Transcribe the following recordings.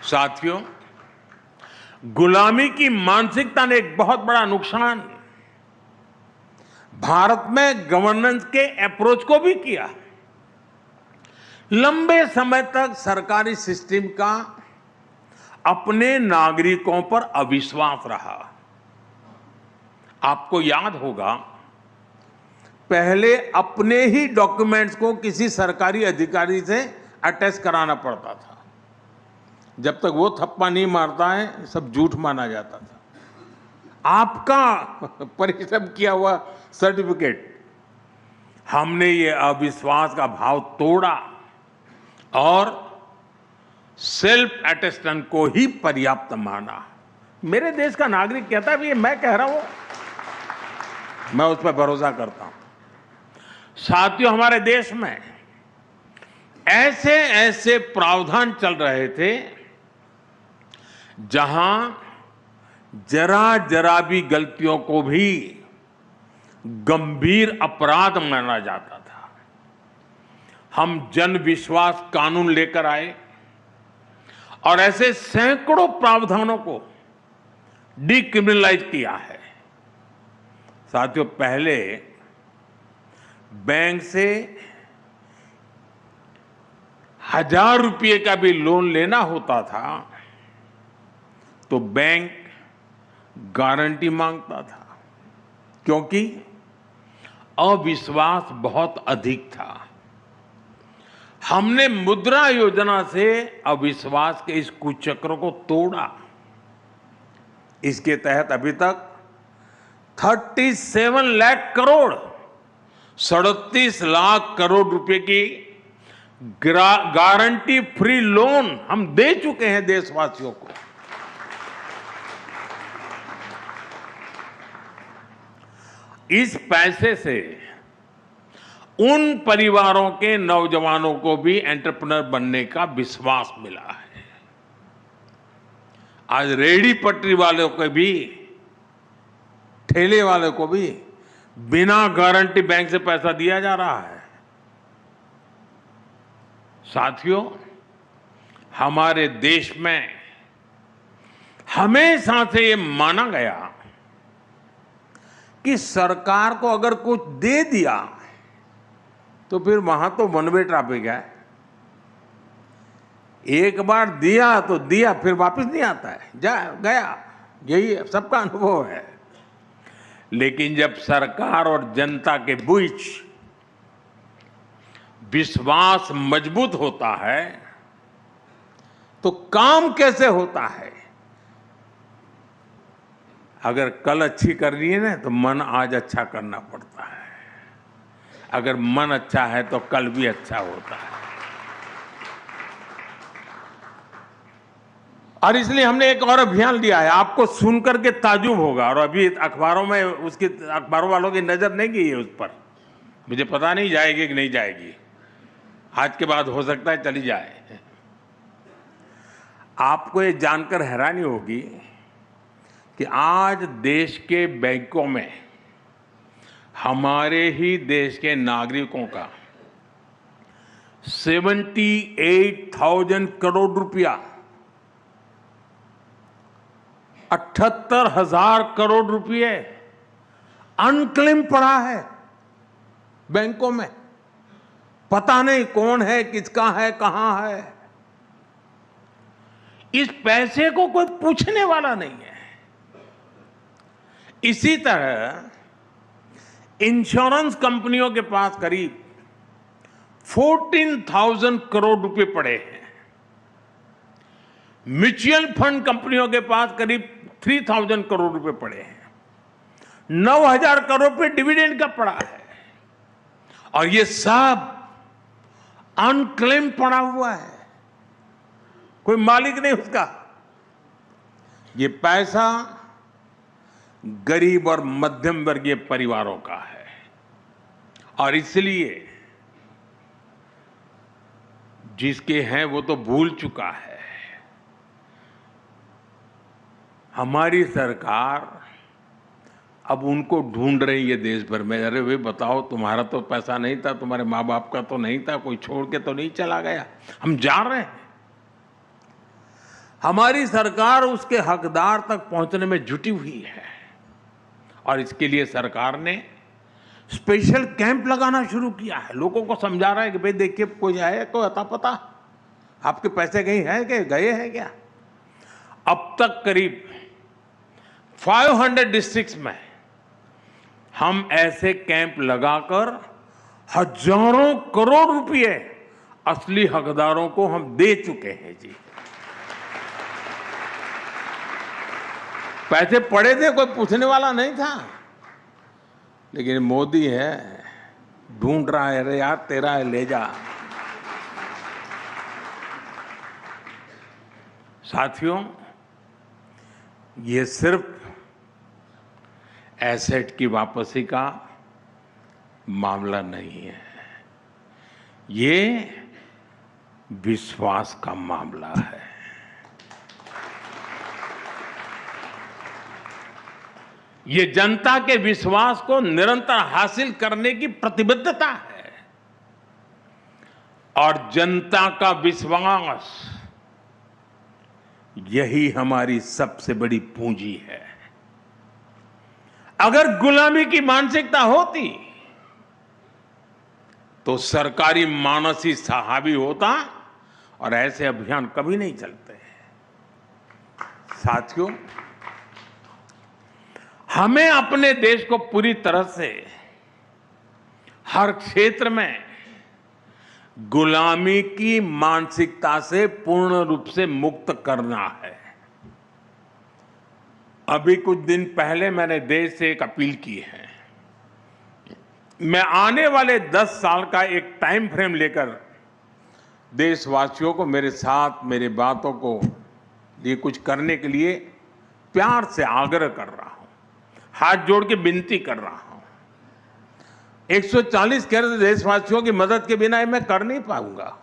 साथियों, गुलामी की मानसिकता ने एक बहुत बड़ा नुकसान भारत में गवर्नेंस के अप्रोच को भी किया। लंबे समय तक सरकारी सिस्टम का अपने नागरिकों पर अविश्वास रहा। आपको याद होगा, पहले अपने ही डॉक्यूमेंट्स को किसी सरकारी अधिकारी से अटैच कराना पड़ता था। जब तक वो थप्पा नहीं मारता है, सब झूठ माना जाता था। आपका परिश्रम किया हुआ सर्टिफिकेट, हमने ये अविश्वास का भाव तोड़ा और सेल्फ अटेस्टेंट को ही पर्याप्त माना। मेरे देश का नागरिक कहता है, ये मैं कह रहा हूं, मैं उस पर भरोसा करता हूं। साथियों, हमारे देश में ऐसे ऐसे प्रावधान चल रहे थे जहां जरा जरा भी गलतियों को भी गंभीर अपराध माना जाता था। हम जन विश्वास कानून लेकर आए और ऐसे सैकड़ों प्रावधानों को डिक्रिमिनलाइज किया है। साथियों, पहले बैंक से 1000 रुपये का भी लोन लेना होता था तो बैंक गारंटी मांगता था, क्योंकि अविश्वास बहुत अधिक था। हमने मुद्रा योजना से अविश्वास के इस कुचक्र को तोड़ा। इसके तहत अभी तक 37 लाख करोड़, 37 लाख करोड़ रुपए की गारंटी फ्री लोन हम दे चुके हैं देशवासियों को। इस पैसे से उन परिवारों के नौजवानों को भी एंटरप्रेन्योर बनने का विश्वास मिला है। आज रेहड़ी पटरी वालों को भी, ठेले वाले को भी बिना गारंटी बैंक से पैसा दिया जा रहा है। साथियों, हमारे देश में हमेशा से ये माना गया कि सरकार को अगर कुछ दे दिया तो फिर वहां तो वन वे ट्रैफिक है। एक बार दिया तो दिया, फिर वापस नहीं आता है, जा गया। यही सबका अनुभव है। लेकिन जब सरकार और जनता के बीच विश्वास मजबूत होता है तो काम कैसे होता है। अगर कल अच्छी करनी है ना, तो मन आज अच्छा करना पड़ता है। अगर मन अच्छा है तो कल भी अच्छा होता है। और इसलिए हमने एक और अभियान लिया है। आपको सुनकर के ताजुब होगा, और अभी अखबारों में उसकी, अखबारों वालों की नजर नहीं गई है उस पर। मुझे पता नहीं जाएगी कि नहीं जाएगी। आज के बाद हो सकता है चली जाए। आपको ये जानकर हैरानी होगी कि आज देश के बैंकों में हमारे ही देश के नागरिकों का 78,000 करोड़ रुपया, 78,000 करोड़ रुपये अनक्लेम पड़ा है बैंकों में। पता नहीं कौन है, किसका है, कहां है। इस पैसे को कोई पूछने वाला नहीं है। इसी तरह इंश्योरेंस कंपनियों के पास करीब 14,000 करोड़ रुपए पड़े हैं। म्यूचुअल फंड कंपनियों के पास करीब 3,000 करोड़ रुपए पड़े हैं। 9,000 करोड़ रुपए डिविडेंड का पड़ा है। और ये सब अनक्लेम पड़ा हुआ है, कोई मालिक नहीं उसका। ये पैसा गरीब और मध्यम वर्गीय परिवारों का है। और इसलिए जिसके हैं वो तो भूल चुका है। हमारी सरकार अब उनको ढूंढ रही है देश भर में। अरे वे बताओ, तुम्हारा तो पैसा नहीं था, तुम्हारे माँ बाप का तो नहीं था, कोई छोड़ के तो नहीं चला गया। हम जा रहे हैं। हमारी सरकार उसके हकदार तक पहुंचने में जुटी हुई है और इसके लिए सरकार ने स्पेशल कैंप लगाना शुरू किया है। लोगों को समझा रहा है कि भाई देखिए कोई है कोई अता पता आपके पैसे कहीं है कि गए हैं क्या। अब तक करीब 500 डिस्ट्रिक्ट्स में हम ऐसे कैंप लगाकर हजारों करोड़ रुपए असली हकदारों को हम दे चुके हैं जी। पैसे पड़े थे, कोई पूछने वाला नहीं था, लेकिन मोदी है ढूंढ रहा है, अरे यार तेरा है ले जा। साथियों, ये सिर्फ एसेट की वापसी का मामला नहीं है, ये विश्वास का मामला है। ये जनता के विश्वास को निरंतर हासिल करने की प्रतिबद्धता है और जनता का विश्वास यही हमारी सबसे बड़ी पूंजी है। अगर गुलामी की मानसिकता होती तो सरकारी मानस ही हावी होता और ऐसे अभियान कभी नहीं चलते। साथियों, हमें अपने देश को पूरी तरह से हर क्षेत्र में गुलामी की मानसिकता से पूर्ण रूप से मुक्त करना है। अभी कुछ दिन पहले मैंने देश से एक अपील की है। मैं आने वाले 10 साल का एक टाइम फ्रेम लेकर देशवासियों को मेरे साथ मेरे बातों को लिए कुछ करने के लिए प्यार से आग्रह कर रहा हूं, हाथ जोड़ के विनती कर रहा हूं। 140 करोड़ देशवासियों की मदद के बिना मैं कर नहीं पाऊंगा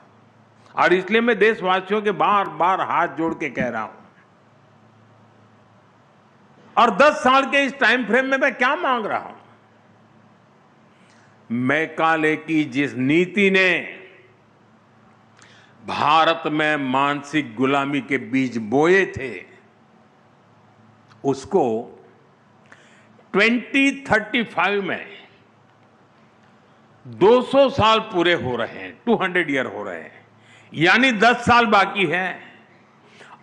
और इसलिए मैं देशवासियों के बार बार हाथ जोड़ के कह रहा हूं। और 10 साल के इस टाइम फ्रेम में मैं क्या मांग रहा हूं? मैकाले की जिस नीति ने भारत में मानसिक गुलामी के बीज बोए थे, उसको 2035 में 200 साल पूरे हो रहे हैं, 200 ईयर हो रहे हैं, यानी 10 साल बाकी है।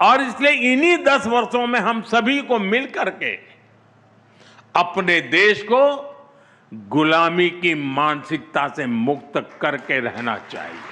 और इसलिए इन्हीं 10 वर्षों में हम सभी को मिल करके अपने देश को गुलामी की मानसिकता से मुक्त करके रहना चाहिए।